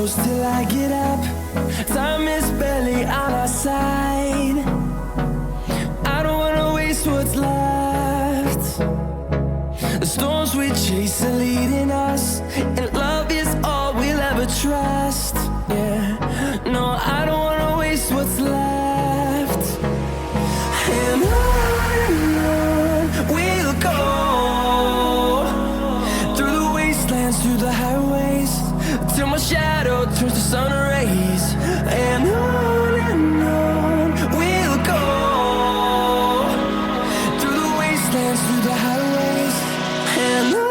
close till I get up. Time is barely on our side. I don't wanna waste what's left. The storms we chase are leading us, and love is all we'll ever trust. Yeah, no, I don't wanna waste what's left. And on we'll go, through the wastelands, through the highways, till my shadow turns to sun rays. And on we'll go, through the wastelands, through the highways, and on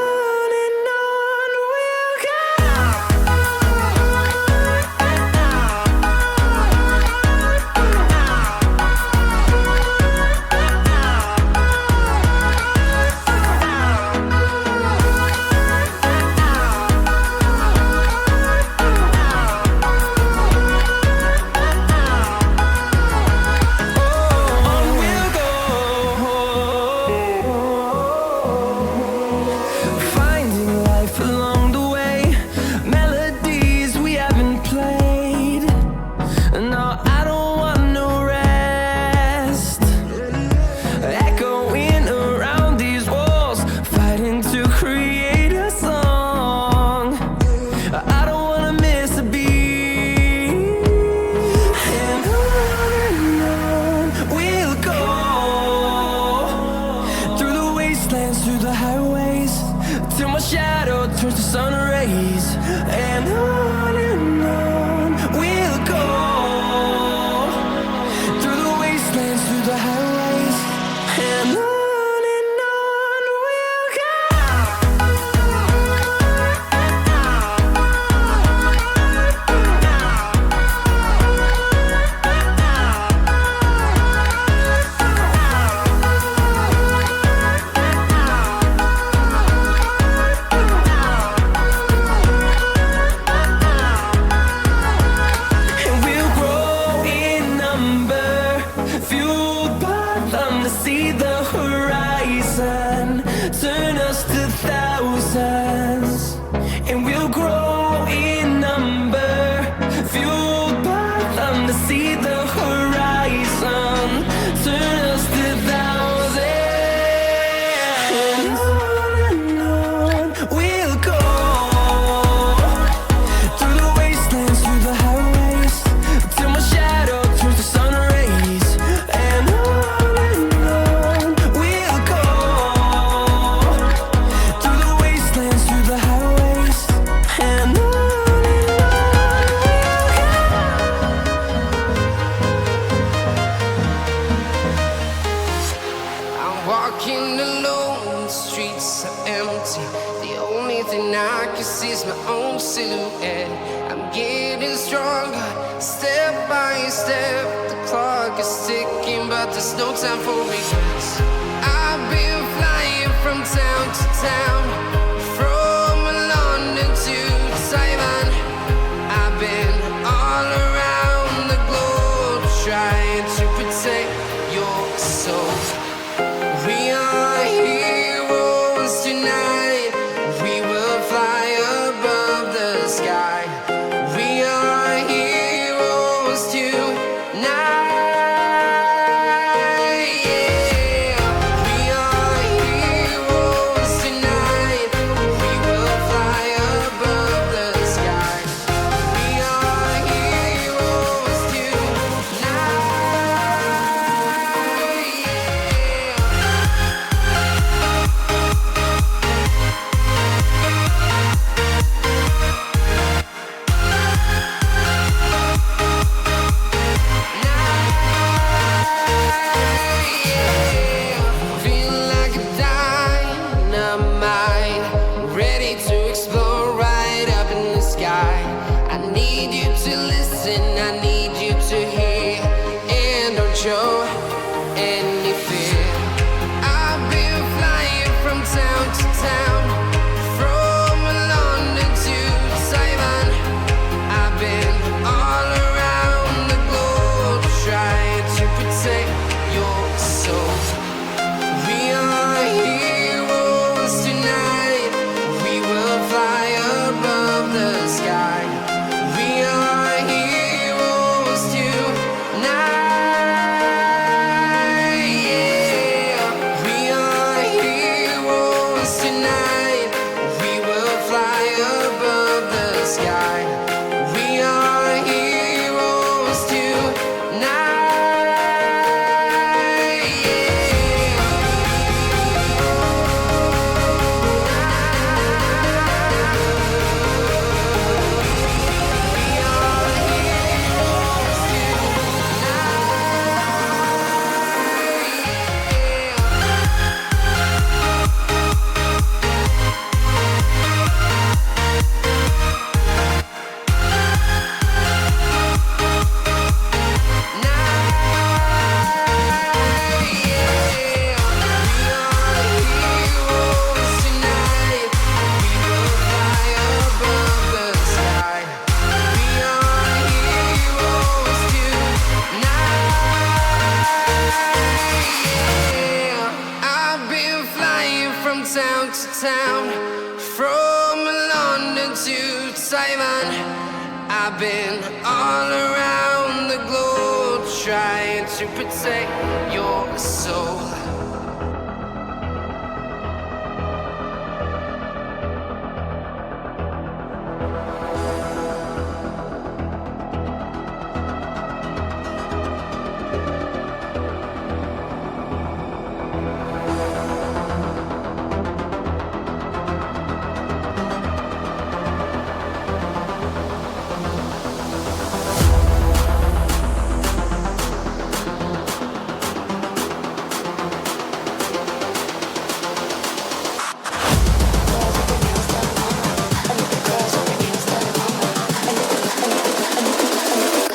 we'll go. Through the highways, till my shadow turns to sun rays. And on we'll go, through the wastelands, through the highways, and on we'll go. See the horizon turn us to thousands, and we'll grow in number, fueled by them to see the horizon turn us to thousands. And on we'll go, through the wastelands, through the highways, till my shadow turns to sun rays. And walking alone, the streets are empty. The only thing I can see is my own silhouette. I'm getting stronger, step by step. The clock is ticking, but there's no time for regrets. I've been flying from town to town, from London to Taiwan. I've been all around the globe, trying to protect your soul. We are heroes tonight. We will fly above the sky. We are heroes tonight. Yeah. We are heroes tonight. We will fly above the sky. We are heroes tonight. Now town, from London to Taiwan. I've been all around the globe trying to protect your soul.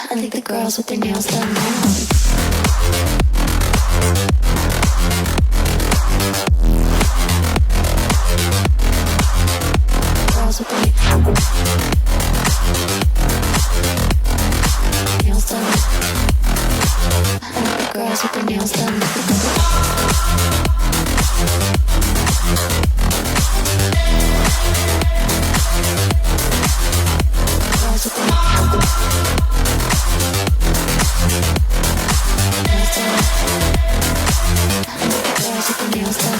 I think the girls with their nails done now. Girls with their nails done. I think the girls with their nails done. Girls with their nails done now.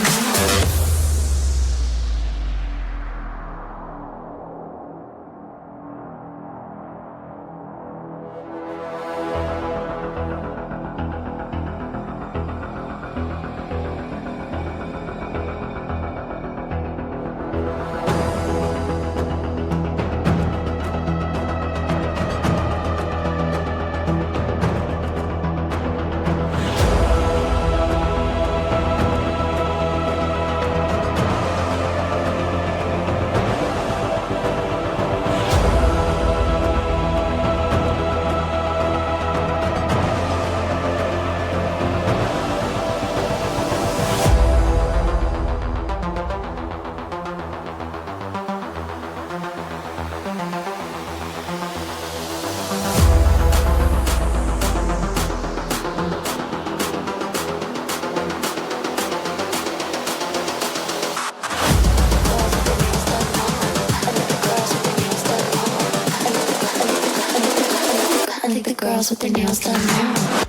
I think the girls with their nails done now.